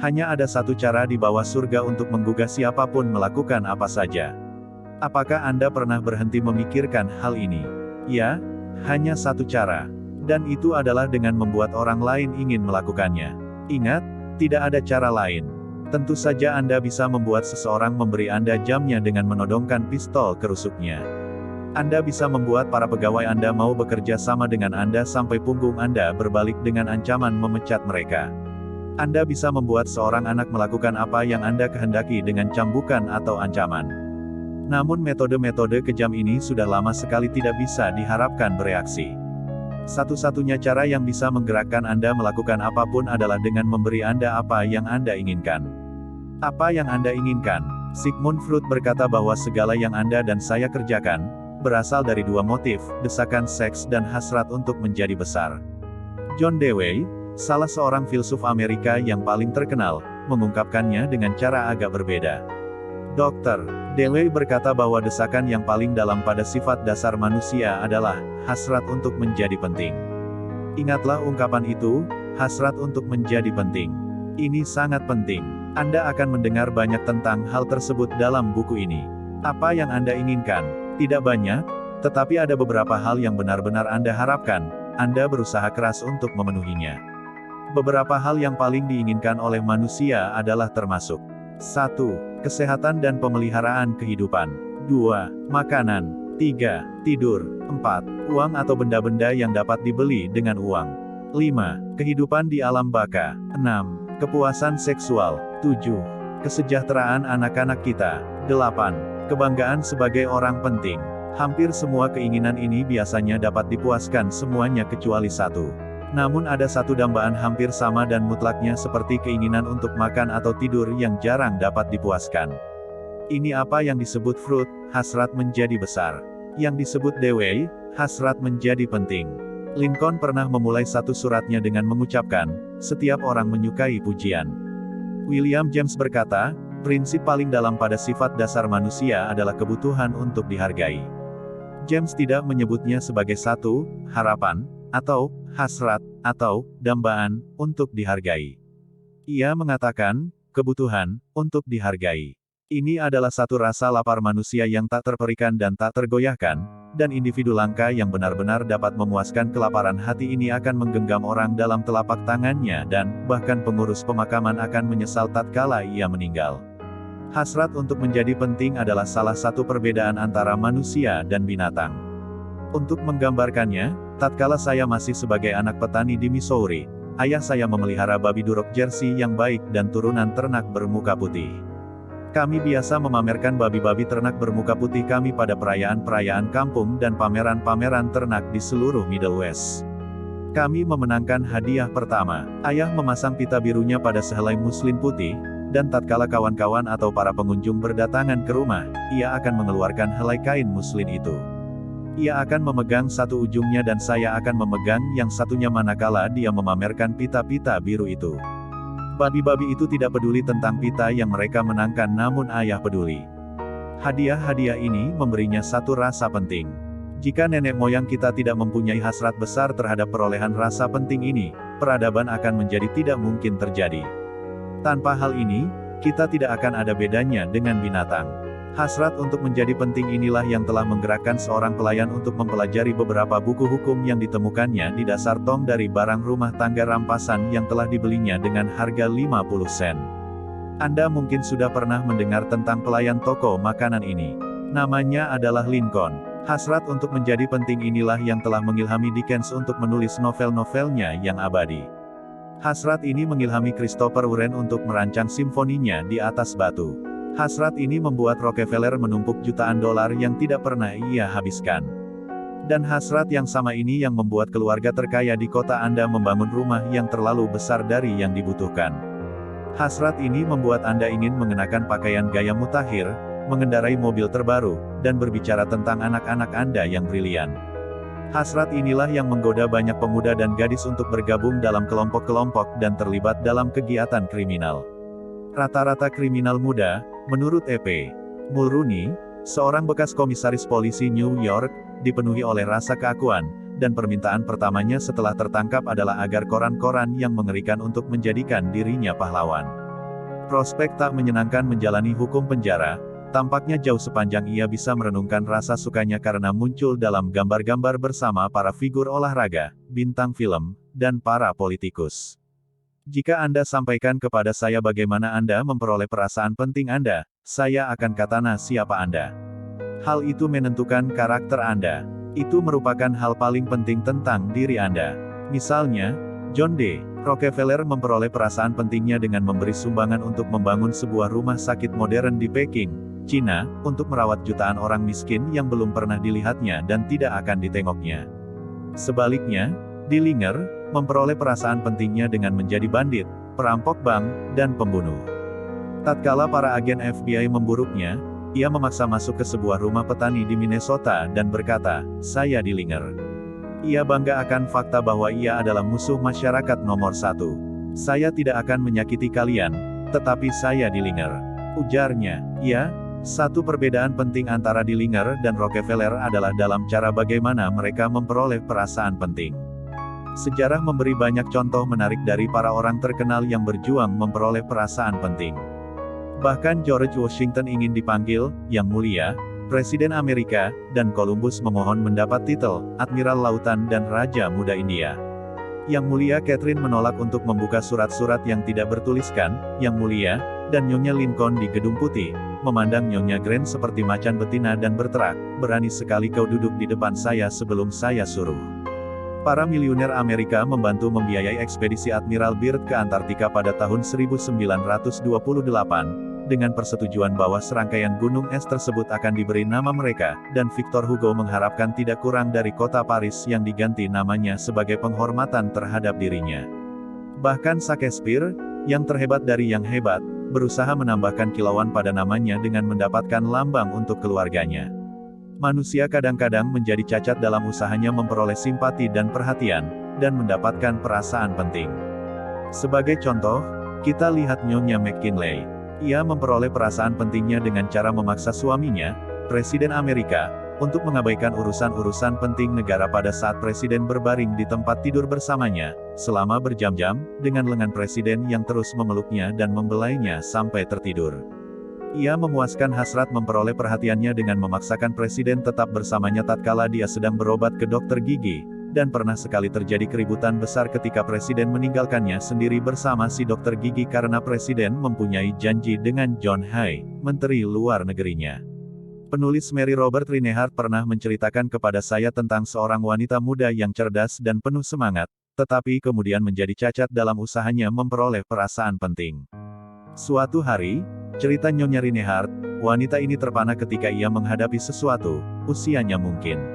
Hanya ada satu cara di bawah surga untuk menggugah siapapun melakukan apa saja. Apakah Anda pernah berhenti memikirkan hal ini? Ya, hanya satu cara. Dan itu adalah dengan membuat orang lain ingin melakukannya. Ingat, tidak ada cara lain. Tentu saja Anda bisa membuat seseorang memberi Anda jamnya dengan menodongkan pistol ke rusuknya. Anda bisa membuat para pegawai Anda mau bekerja sama dengan Anda sampai punggung Anda berbalik dengan ancaman memecat mereka. Anda bisa membuat seorang anak melakukan apa yang Anda kehendaki dengan cambukan atau ancaman. Namun metode-metode kejam ini sudah lama sekali tidak bisa diharapkan bereaksi. Satu-satunya cara yang bisa menggerakkan Anda melakukan apapun adalah dengan memberi Anda apa yang Anda inginkan. Apa yang Anda inginkan? Sigmund Freud berkata bahwa segala yang Anda dan saya kerjakan, berasal dari dua motif, desakan seks dan hasrat untuk menjadi besar. John Dewey, salah seorang filsuf Amerika yang paling terkenal, mengungkapkannya dengan cara agak berbeda. Dr. Dewey berkata bahwa desakan yang paling dalam pada sifat dasar manusia adalah hasrat untuk menjadi penting. Ingatlah ungkapan itu, hasrat untuk menjadi penting. Ini sangat penting. Anda akan mendengar banyak tentang hal tersebut dalam buku ini. Apa yang Anda inginkan? Tidak banyak, tetapi ada beberapa hal yang benar-benar Anda harapkan. Anda berusaha keras untuk memenuhinya. Beberapa hal yang paling diinginkan oleh manusia adalah termasuk 1. Kesehatan dan pemeliharaan kehidupan. 2. Makanan. 3. Tidur. 4. Uang atau benda-benda yang dapat dibeli dengan uang. 5. Kehidupan di alam baka. 6. Kepuasan seksual. 7. Kesejahteraan anak-anak kita. 8. Kebanggaan sebagai orang penting. Hampir semua keinginan ini biasanya dapat dipuaskan semuanya kecuali satu. Namun ada satu dambaan hampir sama dan mutlaknya seperti keinginan untuk makan atau tidur yang jarang dapat dipuaskan. Ini apa yang disebut Freud, hasrat menjadi besar. Yang disebut Dewey, hasrat menjadi penting. Lincoln pernah memulai satu suratnya dengan mengucapkan, setiap orang menyukai pujian. William James berkata, prinsip paling dalam pada sifat dasar manusia adalah kebutuhan untuk dihargai. James tidak menyebutnya sebagai satu, harapan, atau hasrat, atau dambaan untuk dihargai. Ia mengatakan, kebutuhan untuk dihargai. Ini adalah satu rasa lapar manusia yang tak terperikan dan tak tergoyahkan, dan individu langka yang benar-benar dapat memuaskan kelaparan hati ini akan menggenggam orang dalam telapak tangannya dan, bahkan pengurus pemakaman akan menyesal tatkala ia meninggal. Hasrat untuk menjadi penting adalah salah satu perbedaan antara manusia dan binatang. Untuk menggambarkannya, tatkala saya masih sebagai anak petani di Missouri, ayah saya memelihara babi durok Jersey yang baik dan turunan ternak bermuka putih. Kami biasa memamerkan babi-babi ternak bermuka putih kami pada perayaan-perayaan kampung dan pameran-pameran ternak di seluruh Middle West. Kami memenangkan hadiah pertama. Ayah memasang pita birunya pada sehelai muslin putih, dan tatkala kawan-kawan atau para pengunjung berdatangan ke rumah, ia akan mengeluarkan helai kain muslin itu. Ia akan memegang satu ujungnya dan saya akan memegang yang satunya manakala dia memamerkan pita-pita biru itu. Babi-babi itu tidak peduli tentang pita yang mereka menangkan namun ayah peduli. Hadiah-hadiah ini memberinya satu rasa penting. Jika nenek moyang kita tidak mempunyai hasrat besar terhadap perolehan rasa penting ini, peradaban akan menjadi tidak mungkin terjadi. Tanpa hal ini, kita tidak akan ada bedanya dengan binatang. Hasrat untuk menjadi penting inilah yang telah menggerakkan seorang pelayan untuk mempelajari beberapa buku hukum yang ditemukannya di dasar tong dari barang rumah tangga rampasan yang telah dibelinya dengan harga 50 sen. Anda mungkin sudah pernah mendengar tentang pelayan toko makanan ini. Namanya adalah Lincoln. Hasrat untuk menjadi penting inilah yang telah mengilhami Dickens untuk menulis novel-novelnya yang abadi. Hasrat ini mengilhami Christopher Wren untuk merancang simfoninya di atas batu. Hasrat ini membuat Rockefeller menumpuk jutaan dolar yang tidak pernah ia habiskan. Dan hasrat yang sama ini yang membuat keluarga terkaya di kota Anda membangun rumah yang terlalu besar dari yang dibutuhkan. Hasrat ini membuat Anda ingin mengenakan pakaian gaya mutakhir, mengendarai mobil terbaru, dan berbicara tentang anak-anak Anda yang brilian. Hasrat inilah yang menggoda banyak pemuda dan gadis untuk bergabung dalam kelompok-kelompok dan terlibat dalam kegiatan kriminal. Rata-rata kriminal muda, menurut E.P. Mulrooney, seorang bekas komisaris polisi New York, dipenuhi oleh rasa keakuan, dan permintaan pertamanya setelah tertangkap adalah agar koran-koran yang mengerikan untuk menjadikan dirinya pahlawan. Prospek tak menyenangkan menjalani hukum penjara, tampaknya jauh sepanjang ia bisa merenungkan rasa sukanya karena muncul dalam gambar-gambar bersama para figur olahraga, bintang film, dan para politikus. Jika Anda sampaikan kepada saya bagaimana Anda memperoleh perasaan penting Anda, saya akan katakan siapa Anda. Hal itu menentukan karakter Anda. Itu merupakan hal paling penting tentang diri Anda. Misalnya, John D. Rockefeller memperoleh perasaan pentingnya dengan memberi sumbangan untuk membangun sebuah rumah sakit modern di Peking, Cina, untuk merawat jutaan orang miskin yang belum pernah dilihatnya dan tidak akan ditengoknya. Sebaliknya, Dillinger memperoleh perasaan pentingnya dengan menjadi bandit, perampok bank, dan pembunuh. Tatkala para agen FBI memburuknya, ia memaksa masuk ke sebuah rumah petani di Minnesota dan berkata, "Saya Dillinger." Ia bangga akan fakta bahwa ia adalah musuh masyarakat nomor satu. "Saya tidak akan menyakiti kalian, tetapi saya Dillinger," ujarnya. Ya, satu perbedaan penting antara Dillinger dan Rockefeller adalah dalam cara bagaimana mereka memperoleh perasaan penting. Sejarah memberi banyak contoh menarik dari para orang terkenal yang berjuang memperoleh perasaan penting. Bahkan George Washington ingin dipanggil Yang Mulia, Presiden Amerika, dan Columbus memohon mendapat titel Admiral Lautan dan Raja Muda India. Yang Mulia Catherine menolak untuk membuka surat-surat yang tidak bertuliskan Yang Mulia, dan Nyonya Lincoln di Gedung Putih, memandang Nyonya Grant seperti macan betina dan berteriak, "Berani sekali kau duduk di depan saya sebelum saya suruh." Para miliuner Amerika membantu membiayai ekspedisi Admiral Byrd ke Antartika pada tahun 1928, dengan persetujuan bahwa serangkaian gunung es tersebut akan diberi nama mereka, dan Victor Hugo mengharapkan tidak kurang dari kota Paris yang diganti namanya sebagai penghormatan terhadap dirinya. Bahkan Shakespeare, yang terhebat dari yang hebat, berusaha menambahkan kilauan pada namanya dengan mendapatkan lambang untuk keluarganya. Manusia kadang-kadang menjadi cacat dalam usahanya memperoleh simpati dan perhatian, dan mendapatkan perasaan penting. Sebagai contoh, kita lihat Nyonya McKinley. Ia memperoleh perasaan pentingnya dengan cara memaksa suaminya, Presiden Amerika, untuk mengabaikan urusan-urusan penting negara pada saat Presiden berbaring di tempat tidur bersamanya, selama berjam-jam, dengan lengan Presiden yang terus memeluknya dan membelainya sampai tertidur. Ia memuaskan hasrat memperoleh perhatiannya dengan memaksakan Presiden tetap bersamanya tatkala dia sedang berobat ke dokter gigi, dan pernah sekali terjadi keributan besar ketika Presiden meninggalkannya sendiri bersama si dokter gigi karena Presiden mempunyai janji dengan John Hay, Menteri Luar Negerinya. Penulis Mary Robert Rinehart pernah menceritakan kepada saya tentang seorang wanita muda yang cerdas dan penuh semangat, tetapi kemudian menjadi cacat dalam usahanya memperoleh perasaan penting. Suatu hari, cerita Nyonya Rinehart, wanita ini terpana ketika ia menghadapi sesuatu, usianya mungkin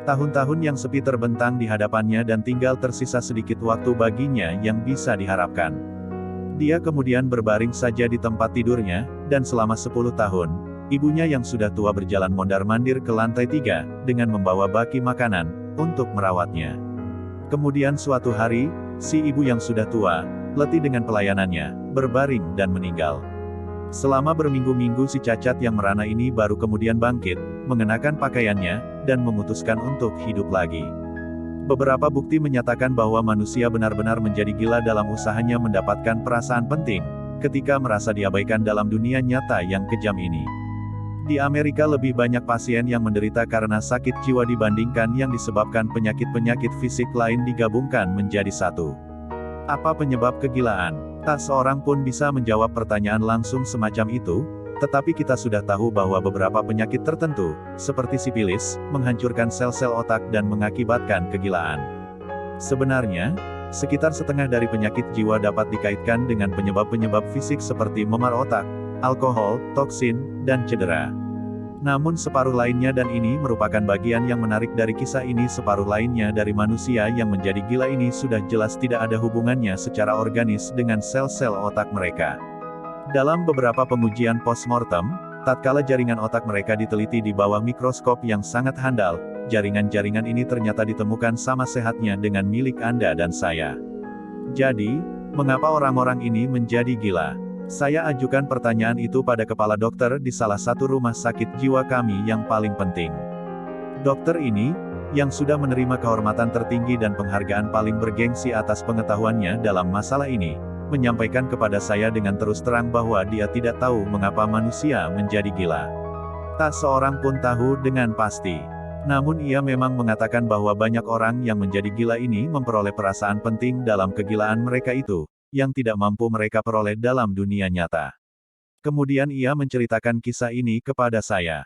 tahun-tahun yang sepi terbentang di hadapannya dan tinggal tersisa sedikit waktu baginya yang bisa diharapkan. Dia kemudian berbaring saja di tempat tidurnya, dan selama 10 tahun, ibunya yang sudah tua berjalan mondar-mandir ke lantai 3, dengan membawa baki makanan, untuk merawatnya. Kemudian suatu hari, si ibu yang sudah tua, letih dengan pelayanannya, berbaring dan meninggal. Selama berminggu-minggu si cacat yang merana ini baru kemudian bangkit, mengenakan pakaiannya, dan memutuskan untuk hidup lagi. Beberapa bukti menyatakan bahwa manusia benar-benar menjadi gila dalam usahanya mendapatkan perasaan penting, ketika merasa diabaikan dalam dunia nyata yang kejam ini. Di Amerika lebih banyak pasien yang menderita karena sakit jiwa dibandingkan yang disebabkan penyakit-penyakit fisik lain digabungkan menjadi satu. Apa penyebab kegilaan? Tak seorang pun bisa menjawab pertanyaan langsung semacam itu, tetapi kita sudah tahu bahwa beberapa penyakit tertentu, seperti sifilis, menghancurkan sel-sel otak dan mengakibatkan kegilaan. Sebenarnya, sekitar setengah dari penyakit jiwa dapat dikaitkan dengan penyebab-penyebab fisik seperti memar otak, alkohol, toksin, dan cedera. Namun separuh lainnya, dan ini merupakan bagian yang menarik dari kisah ini, separuh lainnya dari manusia yang menjadi gila ini sudah jelas tidak ada hubungannya secara organis dengan sel-sel otak mereka. Dalam beberapa pengujian postmortem, tatkala jaringan otak mereka diteliti di bawah mikroskop yang sangat handal, jaringan-jaringan ini ternyata ditemukan sama sehatnya dengan milik Anda dan saya. Jadi, mengapa orang-orang ini menjadi gila? Saya ajukan pertanyaan itu pada kepala dokter di salah satu rumah sakit jiwa kami yang paling penting. Dokter ini, yang sudah menerima kehormatan tertinggi dan penghargaan paling bergengsi atas pengetahuannya dalam masalah ini, menyampaikan kepada saya dengan terus terang bahwa dia tidak tahu mengapa manusia menjadi gila. Tak seorang pun tahu dengan pasti. Namun ia memang mengatakan bahwa banyak orang yang menjadi gila ini memperoleh perasaan penting dalam kegilaan mereka itu, yang tidak mampu mereka peroleh dalam dunia nyata. Kemudian ia menceritakan kisah ini kepada saya.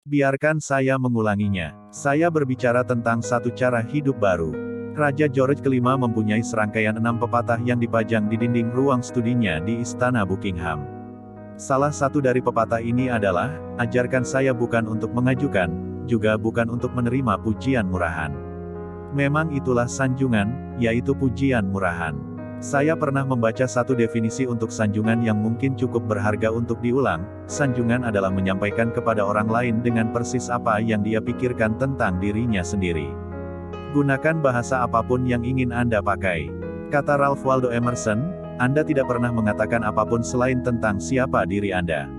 Biarkan saya mengulanginya. Saya berbicara tentang satu cara hidup baru. Raja George kelima mempunyai serangkaian 6 pepatah yang dipajang di dinding ruang studinya di Istana Buckingham. Salah satu dari pepatah ini adalah, ajarkan saya bukan untuk mengajukan, juga bukan untuk menerima pujian murahan. Memang itulah sanjungan, yaitu pujian murahan. Saya pernah membaca satu definisi untuk sanjungan yang mungkin cukup berharga untuk diulang. Sanjungan adalah menyampaikan kepada orang lain dengan persis apa yang dia pikirkan tentang dirinya sendiri. Gunakan bahasa apapun yang ingin Anda pakai. Kata Ralph Waldo Emerson, Anda tidak pernah mengatakan apapun selain tentang siapa diri Anda.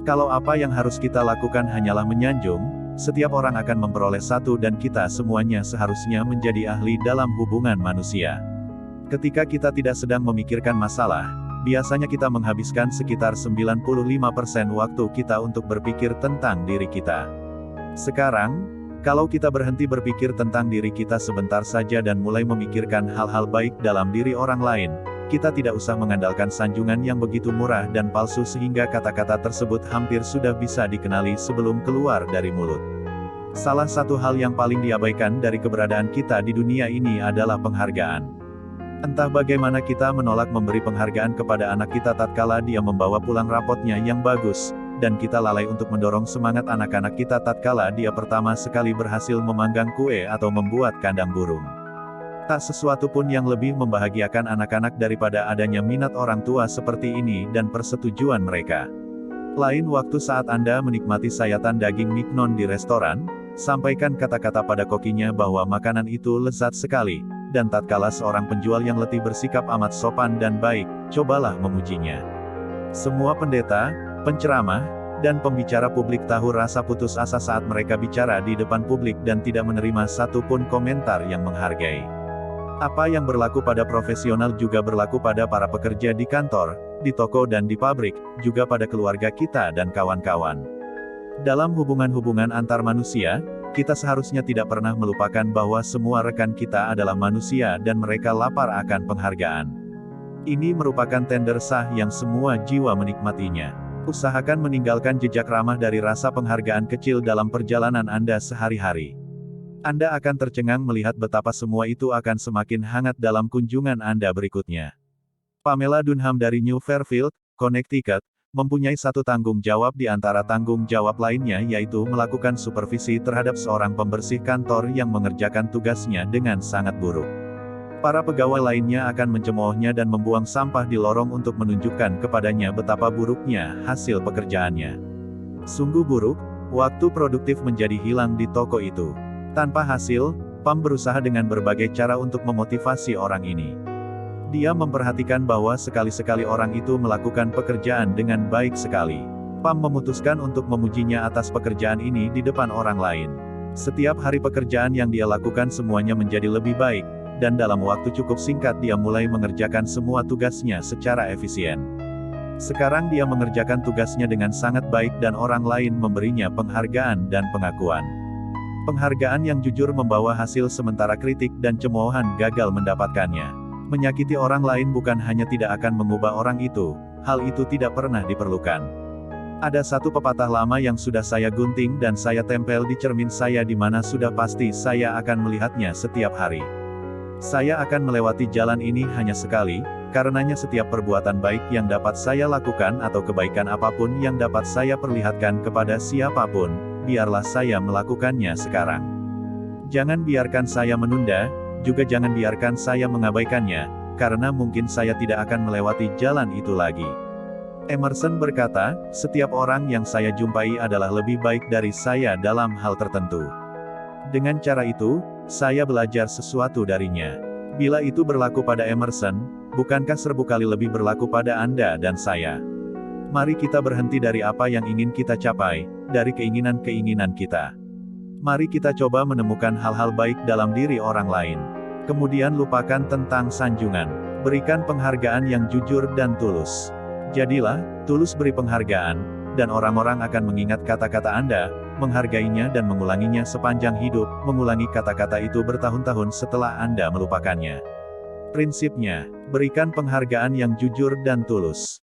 Kalau apa yang harus kita lakukan hanyalah menyanjung, setiap orang akan memperoleh satu dan kita semuanya seharusnya menjadi ahli dalam hubungan manusia. Ketika kita tidak sedang memikirkan masalah, biasanya kita menghabiskan sekitar 95% waktu kita untuk berpikir tentang diri kita. Sekarang, kalau kita berhenti berpikir tentang diri kita sebentar saja dan mulai memikirkan hal-hal baik dalam diri orang lain, kita tidak usah mengandalkan sanjungan yang begitu murah dan palsu sehingga kata-kata tersebut hampir sudah bisa dikenali sebelum keluar dari mulut. Salah satu hal yang paling diabaikan dari keberadaan kita di dunia ini adalah penghargaan. Entah bagaimana kita menolak memberi penghargaan kepada anak kita tatkala dia membawa pulang rapotnya yang bagus, dan kita lalai untuk mendorong semangat anak-anak kita tatkala dia pertama sekali berhasil memanggang kue atau membuat kandang burung. Tak sesuatu pun yang lebih membahagiakan anak-anak daripada adanya minat orang tua seperti ini dan persetujuan mereka. Lain waktu saat Anda menikmati sayatan daging mignon di restoran, sampaikan kata-kata pada kokinya bahwa makanan itu lezat sekali. Dan tatkala seorang penjual yang letih bersikap amat sopan dan baik, cobalah memujinya. Semua pendeta, penceramah, dan pembicara publik tahu rasa putus asa saat mereka bicara di depan publik dan tidak menerima satu pun komentar yang menghargai. Apa yang berlaku pada profesional juga berlaku pada para pekerja di kantor, di toko dan di pabrik, juga pada keluarga kita dan kawan-kawan. Dalam hubungan-hubungan antar manusia, kita seharusnya tidak pernah melupakan bahwa semua rekan kita adalah manusia dan mereka lapar akan penghargaan. Ini merupakan tender sah yang semua jiwa menikmatinya. Usahakan meninggalkan jejak ramah dari rasa penghargaan kecil dalam perjalanan Anda sehari-hari. Anda akan tercengang melihat betapa semua itu akan semakin hangat dalam kunjungan Anda berikutnya. Pamela Dunham dari New Fairfield, Connecticut, mempunyai satu tanggung jawab di antara tanggung jawab lainnya yaitu melakukan supervisi terhadap seorang pembersih kantor yang mengerjakan tugasnya dengan sangat buruk. Para pegawai lainnya akan mencemoohnya dan membuang sampah di lorong untuk menunjukkan kepadanya betapa buruknya hasil pekerjaannya. Sungguh buruk, waktu produktif menjadi hilang di toko itu. Tanpa hasil, Pam berusaha dengan berbagai cara untuk memotivasi orang ini. Dia memperhatikan bahwa sekali-sekali orang itu melakukan pekerjaan dengan baik sekali. Pam memutuskan untuk memujinya atas pekerjaan ini di depan orang lain. Setiap hari pekerjaan yang dia lakukan semuanya menjadi lebih baik, dan dalam waktu cukup singkat dia mulai mengerjakan semua tugasnya secara efisien. Sekarang dia mengerjakan tugasnya dengan sangat baik dan orang lain memberinya penghargaan dan pengakuan. Penghargaan yang jujur membawa hasil sementara kritik dan cemoohan gagal mendapatkannya. Menyakiti orang lain bukan hanya tidak akan mengubah orang itu, hal itu tidak pernah diperlukan. Ada satu pepatah lama yang sudah saya gunting dan saya tempel di cermin saya di mana sudah pasti saya akan melihatnya setiap hari. Saya akan melewati jalan ini hanya sekali, karenanya setiap perbuatan baik yang dapat saya lakukan atau kebaikan apapun yang dapat saya perlihatkan kepada siapapun, biarlah saya melakukannya sekarang. Jangan biarkan saya menunda, juga jangan biarkan saya mengabaikannya, karena mungkin saya tidak akan melewati jalan itu lagi. Emerson berkata, setiap orang yang saya jumpai adalah lebih baik dari saya dalam hal tertentu. Dengan cara itu, saya belajar sesuatu darinya. Bila itu berlaku pada Emerson, bukankah 1000 kali lebih berlaku pada Anda dan saya? Mari kita berhenti dari apa yang ingin kita capai, dari keinginan-keinginan kita. Mari kita coba menemukan hal-hal baik dalam diri orang lain. Kemudian lupakan tentang sanjungan. Berikan penghargaan yang jujur dan tulus. Jadilah tulus beri penghargaan, dan orang-orang akan mengingat kata-kata Anda, menghargainya dan mengulanginya sepanjang hidup, mengulangi kata-kata itu bertahun-tahun setelah Anda melupakannya. Prinsipnya, berikan penghargaan yang jujur dan tulus.